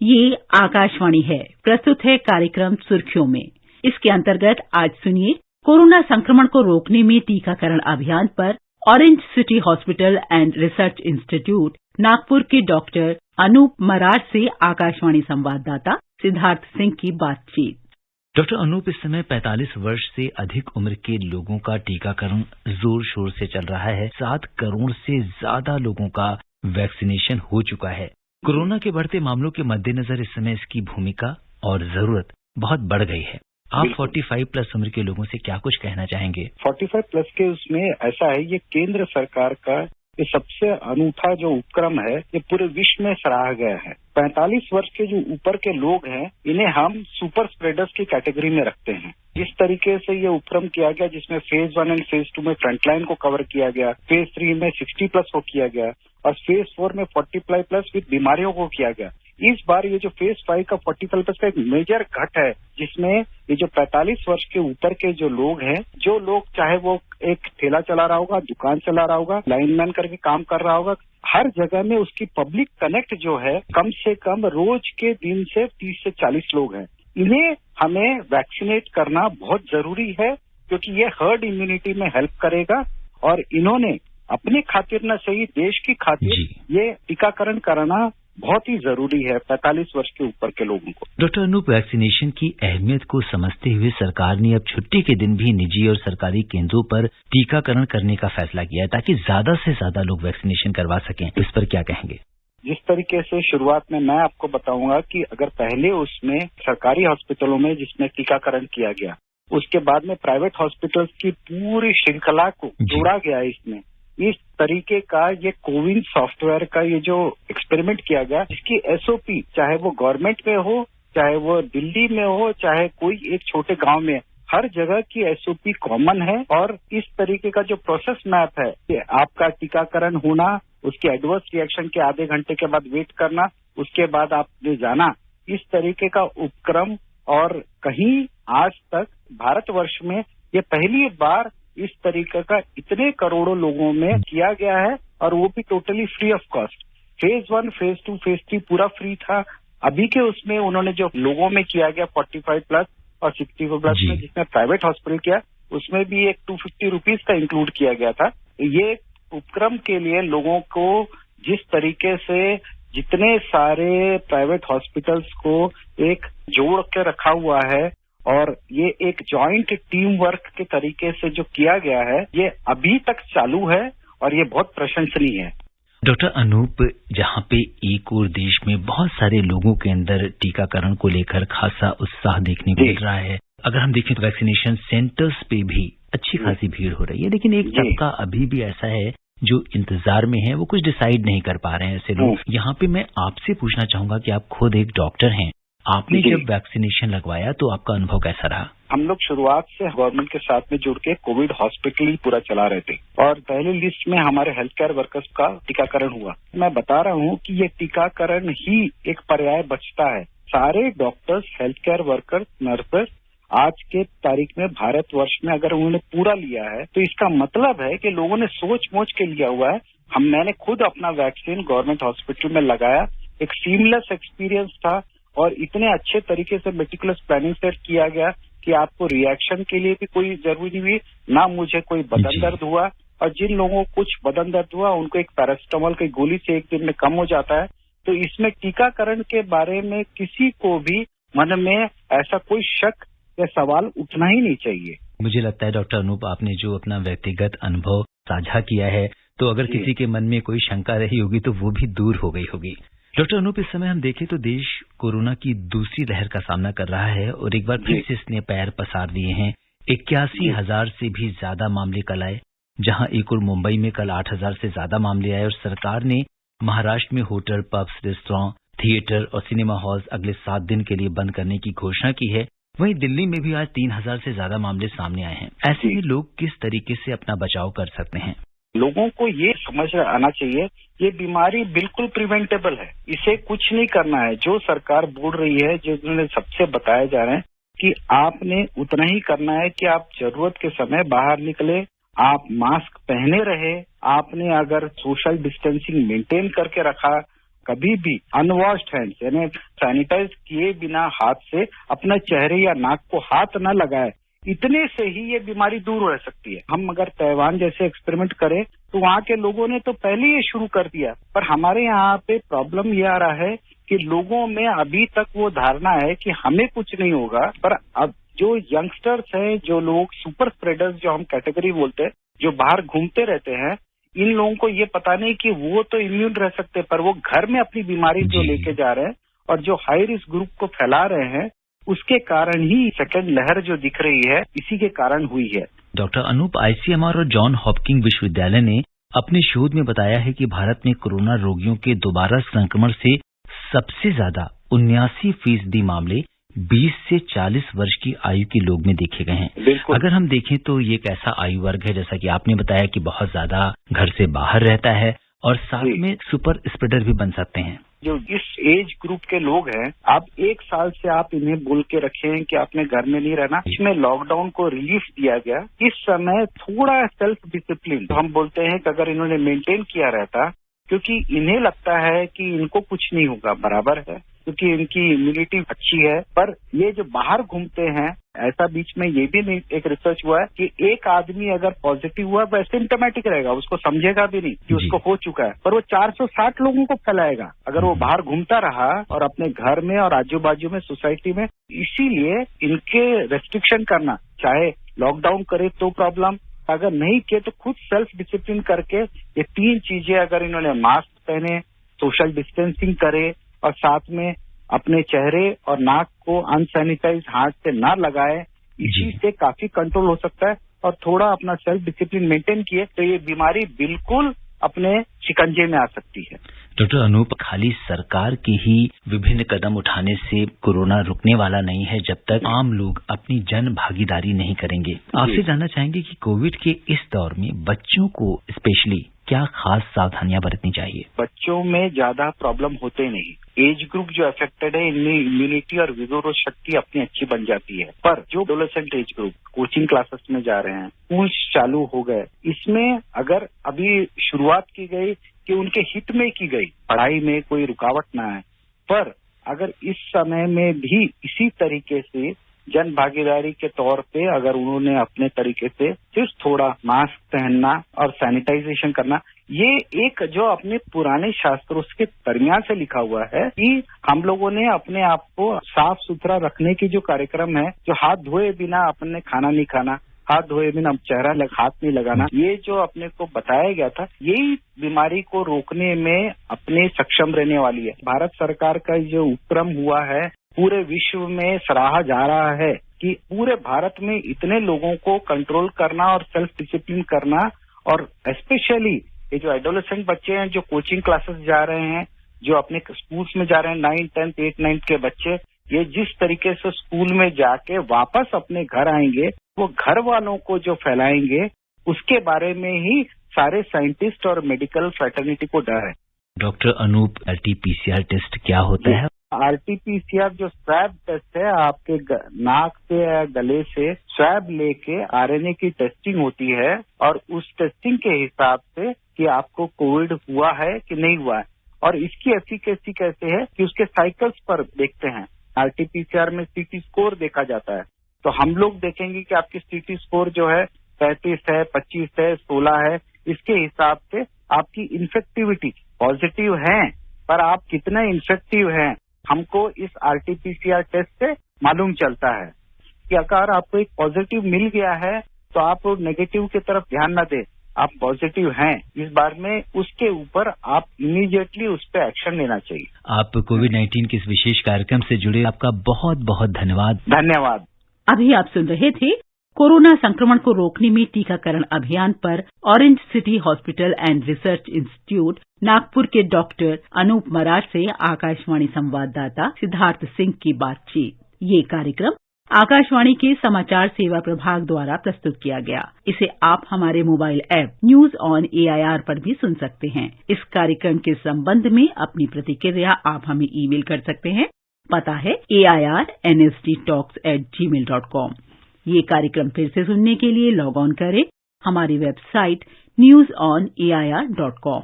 ये आकाशवाणी है। प्रस्तुत है कार्यक्रम सुर्खियों में। इसके अंतर्गत आज सुनिए कोरोना संक्रमण को रोकने में टीकाकरण अभियान पर orange city hospital and research institute Nagpur के डॉक्टर अनूप मरार से आकाशवाणी संवाददाता सिद्धार्थ सिंह की बातचीत। डॉक्टर अनूप, इस समय 45 वर्ष से अधिक उम्र के लोगों का टीकाकरण जोर शोर से चल रहा है। 7 करोड़ से ज्यादा लोगों का वैक्सीनेशन हो चुका है। कोरोना के बढ़ते मामलों के मद्देनजर इस समय इसकी भूमिका और जरूरत बहुत बढ़ गई है। आप 45 प्लस उम्र के लोगों से क्या कुछ कहना चाहेंगे? 45 प्लस के उसमें ऐसा है, ये केंद्र सरकार का ये सबसे अनूठा जो उपक्रम है, ये पूरे विश्व में सराहा गया है। 45 वर्ष के जो ऊपर के लोग हैं, इन्हें हम सुपर स्प्रेडर्स की कैटेगरी में रखते हैं। इस तरीके से ये उपक्रम किया गया, जिसमें फेज 1 एंड फेज 2 में फ्रंटलाइन को कवर किया गया, फेज 3 में 60 प्लस को किया गया और फेज 4 में 45 प्लस विद बीमारियों को किया गया। इस बार ये जो फेज 5 का 45 प्लस का एक मेजर घट है, जिसमें ये जो 45 वर्ष के ऊपर के जो लोग हैं, जो लोग चाहे वो एक ठेला चला रहा होगा, दुकान चला रहा होगा, लाइनमैन करके काम कर रहा होगा, हर जगह में उसकी पब्लिक कनेक्ट जो है, कम से कम रोज के दिन से 30 से 40 लोग हैं। इन्हें हमें वैक्सीनेट करना बहुत जरूरी है, क्योंकि ये हर्ड इम्यूनिटी में हेल्प करेगा और इन्होंने अपने खातिर न सही देश की खातिर ये टीकाकरण कराना बहुत ही जरूरी है 45 वर्ष के ऊपर के लोगों को। डॉक्टर अनूप, वैक्सीनेशन की अहमियत को समझते हुए सरकार ने अब छुट्टी के दिन भी निजी और सरकारी केंद्रों पर टीकाकरण करने का फैसला किया है, ताकि ज्यादा से ज्यादा लोग वैक्सीनेशन करवा सकें। इस पर क्या कहेंगे? जिस तरीके से शुरुआत में मैं आपको बताऊंगा कि अगर पहले उसमें सरकारी हॉस्पिटलों में जिसमें टीकाकरण किया गया, उसके बाद में प्राइवेट हॉस्पिटल्स की पूरी श्रृंखला को जोड़ा गया इसमें। इस तरीके का ये कोविन सॉफ्टवेयर का ये जो एक्सपेरिमेंट किया गया, इसकी एसओपी चाहे वो गवर्नमेंट में हो, चाहे वो दिल्ली में हो, चाहे कोई एक छोटे गांव में, हर जगह की एसओपी कॉमन है। और इस तरीके का जो प्रोसेस मैप है कि आपका टीकाकरण होना, उसके एडवर्स रिएक्शन के आधे घंटे के बाद वेट करना, उसके बाद आपने जाना, इस तरीके का उपक्रम और कहीं आज तक भारतवर्ष में ये पहली बार इस तरीके का इतने करोड़ों लोगों में किया गया है, और वो भी totally free of cost. Phase 1, phase 2, phase 3 पूरा फ्री था। अभी के उसमें उन्होंने जो लोगों में किया गया 45 प्लस और 64 प्लस में, जिसमें प्राइवेट हॉस्पिटल किया, उसमें भी एक 250 रुपीज का इंक्लूड किया गया था। ये उपक्रम के लिए लोगों को जिस तरीके से जितने सारे प्राइवेट हॉस्पिटल्स को एक जोड़ के रखा हुआ है और ये एक जॉइंट टीम वर्क के तरीके से जो किया गया है, ये अभी तक चालू है और ये बहुत प्रशंसनीय है। डॉक्टर अनूप, जहाँ पे एक और देश में बहुत सारे लोगों के अंदर टीकाकरण को लेकर खासा उत्साह देखने को मिल रहा है, अगर हम देखें तो वैक्सीनेशन सेंटर्स पे भी अच्छी खासी भीड़ हो रही है, लेकिन एक तबका अभी भी ऐसा है जो इंतजार में है, वो कुछ डिसाइड नहीं कर पा रहे हैं ऐसे लोग। यहाँ पे मैं आपसे पूछना चाहूंगा कि आप खुद एक डॉक्टर हैं, आपने जब वैक्सीनेशन लगवाया तो आपका अनुभव कैसा रहा? हम लोग शुरुआत से गवर्नमेंट के साथ में जुड़ के कोविड हॉस्पिटल ही पूरा चला रहे थे और पहले लिस्ट में हमारे हेल्थ केयर वर्कर्स का टीकाकरण हुआ। मैं बता रहा हूँ कि ये टीकाकरण ही एक पर्याय बचता है। सारे doctors, health care workers, nurses आज के तारीख में भारतवर्ष में अगर उन्होंने पूरा लिया है, तो इसका मतलब है कि लोगों ने सोच मोच के लिया हुआ है। मैंने खुद अपना वैक्सीन गवर्नमेंट हॉस्पिटल में लगाया, एक सीमलेस एक्सपीरियंस था और इतने अच्छे तरीके से मेटिकुलस प्लानिंग सेट किया गया कि आपको रिएक्शन के लिए भी कोई जरूरी नहीं हुई, ना मुझे कोई बदन दर्द हुआ। और जिन लोगों को कुछ बदन दर्द हुआ, उनको एक पैरासिटामोल की गोली से एक दिन में कम हो जाता है। तो इसमें टीकाकरण के बारे में किसी को भी मन में ऐसा कोई शक या सवाल उठना ही नहीं चाहिए। मुझे लगता है डॉक्टर अनूप, आपने जो अपना व्यक्तिगत अनुभव साझा किया है, तो अगर किसी के मन में कोई शंका रही होगी तो वो भी दूर हो गई होगी। डॉक्टर अनूप, इस समय हम देखें तो देश कोरोना की दूसरी लहर का सामना कर रहा है और एक बार फिर से इसने पैर पसार दिए हैं। 81,000 से भी ज्यादा मामले कल आए, जहां एक और मुंबई में कल 8,000 से ज्यादा मामले आए और सरकार ने महाराष्ट्र में होटल, पब्स, रेस्टोरेंट, थिएटर और सिनेमा हॉल्स अगले 7 दिन के लिए बंद करने की घोषणा की है। वहीं दिल्ली में भी आज 3,000 से ज्यादा मामले सामने आए हैं। ऐसे में लोग किस तरीके से अपना बचाव कर सकते हैं? लोगों को ये समझ आना चाहिए, ये बीमारी बिल्कुल प्रिवेंटेबल है, इसे कुछ नहीं करना है। जो सरकार बोल रही है, जो उन्होंने सबसे बताया जा रहा है कि आपने उतना ही करना है कि आप जरूरत के समय बाहर निकले, आप मास्क पहने रहे, आपने अगर सोशल डिस्टेंसिंग मेंटेन करके रखा, कभी भी अनवॉश्ड हैंड्स यानी सैनिटाइज किए बिना हाथ से अपने चेहरे या नाक को हाथ न लगाए, इतने से ही ये बीमारी दूर रह सकती है। हम अगर ताइवान जैसे एक्सपेरिमेंट करें तो वहाँ के लोगों ने तो पहले ये शुरू कर दिया, पर हमारे यहाँ पे प्रॉब्लम ये आ रहा है कि लोगों में अभी तक वो धारणा है कि हमें कुछ नहीं होगा। पर अब जो यंगस्टर्स हैं, जो लोग सुपर स्प्रेडर्स जो हम कैटेगरी बोलते हैं, जो बाहर घूमते रहते हैं, इन लोगों को ये पता नहीं कि वो तो इम्यून रह सकते, पर वो घर में अपनी बीमारी जो लेके जा रहे हैं और जो हाई रिस्क ग्रुप को फैला रहे हैं, उसके कारण ही सेकेंड लहर जो दिख रही है, इसी के कारण हुई है। डॉक्टर अनूप, आईसीएमआर और जॉन हॉपकिंस विश्वविद्यालय ने अपने शोध में बताया है कि भारत में कोरोना रोगियों के दोबारा संक्रमण से सबसे ज्यादा 79% मामले 20 से 40 वर्ष की आयु के लोग में देखे गए हैं। अगर हम देखें तो ये एक ऐसा आयु वर्ग है, जैसा कि आपने बताया, कि बहुत ज्यादा घर से बाहर रहता है और साथ में सुपर स्प्रेडर भी बन सकते हैं। जो इस एज ग्रुप के लोग हैं, आप 1 साल से आप इन्हें बोल के रखे हैं कि आपने घर में नहीं रहना। इसमें लॉकडाउन को रिलीफ दिया गया। इस समय थोड़ा सेल्फ डिसिप्लिन तो हम बोलते हैं कि अगर इन्होंने मेंटेन किया रहता, क्योंकि इन्हें लगता है कि इनको कुछ नहीं होगा, बराबर है, क्योंकि इनकी इम्यूनिटी अच्छी है। पर ये जो बाहर घूमते हैं, ऐसा बीच में ये भी नहीं एक रिसर्च हुआ है कि एक आदमी अगर पॉजिटिव हुआ वो सिम्टोमेटिक रहेगा, उसको समझेगा भी नहीं कि उसको हो चुका है, पर वो 460 लोगों को फैलाएगा अगर वो बाहर घूमता रहा और अपने घर में और आजू बाजू में सोसाइटी में। इसीलिए इनके रेस्ट्रिक्शन करना, चाहे लॉकडाउन करे तो प्रॉब्लम, अगर नहीं किए तो खुद सेल्फ डिसिप्लिन करके ये 3 चीजें अगर इन्होंने मास्क पहने, सोशल डिस्टेंसिंग करे और साथ में अपने चेहरे और नाक को अनसैनिटाइज हाथ से ना लगाए, इसी से काफी कंट्रोल हो सकता है। और थोड़ा अपना सेल्फ डिसिप्लिन मेंटेन किए तो ये बीमारी बिल्कुल अपने शिकंजे में आ सकती है। डॉक्टर अनूप, खाली सरकार के ही विभिन्न कदम उठाने से कोरोना रुकने वाला नहीं है जब तक आम लोग अपनी जन भागीदारी नहीं करेंगे। आपसे जानना चाहेंगे कि कोविड के इस दौर में बच्चों को स्पेशली क्या खास सावधानियां बरतनी चाहिए? बच्चों में ज्यादा प्रॉब्लम होते नहीं। एज ग्रुप जो अफेक्टेड है, इनमें इम्यूनिटी और विगोरस शक्ति अपनी अच्छी बन जाती है। पर जो adolescent age group coaching classes में जा रहे हैं, स्कूल चालू हो गए, इसमें अगर अभी शुरुआत की गई कि उनके हित में की गई, पढ़ाई में कोई रुकावट ना आए, पर अगर इस समय में भी इसी तरीके से जन भागीदारी के तौर पे अगर उन्होंने अपने तरीके से सिर्फ थोड़ा मास्क पहनना और सैनिटाइजेशन करना, ये एक जो अपने पुराने शास्त्रों के दरमियान से लिखा हुआ है कि हम लोगों ने अपने आप को साफ सुथरा रखने की जो कार्यक्रम है, जो हाथ धोए बिना अपने खाना नहीं खाना, हाथ धोए बिना चेहरा हाथ नहीं लगाना, ये जो अपने को बताया गया था, यही बीमारी को रोकने में अपने सक्षम रहने वाली है। भारत सरकार का जो उपक्रम हुआ है, पूरे विश्व में सराहा जा रहा है कि पूरे भारत में इतने लोगों को कंट्रोल करना और सेल्फ डिसिप्लिन करना, और स्पेशली ये जो एडोलेसेंट बच्चे हैं जो कोचिंग क्लासेस जा रहे हैं, जो अपने स्कूल्स में जा रहे हैं, 9th, 10th, 8th, 9th के बच्चे, ये जिस तरीके से स्कूल में जाके वापस अपने घर आएंगे, वो घर वालों को जो फैलाएंगे, उसके बारे में ही सारे साइंटिस्ट और मेडिकल फ्रेटर्निटी को डर है। डॉक्टर अनूप, RT-PCR टेस्ट क्या होता है? RT-PCR जो स्वैब टेस्ट है, आपके नाक से या गले से स्वैब लेके RNA की टेस्टिंग होती है, और उस टेस्टिंग के हिसाब से कि आपको कोविड हुआ है कि नहीं हुआ है। और इसकी एफिकेसी कैसे है कि उसके साइकिल्स पर देखते हैं। RT-PCR में CT स्कोर देखा जाता है, तो हम लोग देखेंगे कि आपकी CT स्कोर जो है 35 है, 25 है, 16 है, इसके हिसाब से आपकी इन्फेक्टिविटी पॉजिटिव है, पर आप कितने इन्फेक्टिव हैं हमको इस RT-PCR टेस्ट से मालूम चलता है। कि अगर आपको एक पॉजिटिव मिल गया है तो आप नेगेटिव की तरफ ध्यान न दें, आप पॉजिटिव हैं इस बार में, उसके ऊपर आप इमीडिएटली उस पर एक्शन लेना चाहिए। आप कोविड-19 के इस विशेष कार्यक्रम से जुड़े, आपका बहुत बहुत धन्यवाद। धन्यवाद। अभी आप सुन रहे थे कोरोना संक्रमण को रोकने में टीकाकरण अभियान पर orange city hospital and research institute Nagpur के डॉक्टर अनूप मरार से आकाशवाणी संवाददाता सिद्धार्थ सिंह की बातचीत। ये कार्यक्रम आकाशवाणी के समाचार सेवा प्रभाग द्वारा प्रस्तुत किया गया। इसे आप हमारे mobile app news on AIR पर भी सुन सकते हैं। इस कार्यक्रम के संबंध में अपनी प्रतिक्रिया आप हमें ईमेल कर सकते हैं। पता है AIRNSTtalks@gmail.com। ये कार्यक्रम फिर से सुनने के लिए लॉग ऑन करें हमारी वेबसाइट newsonair.com।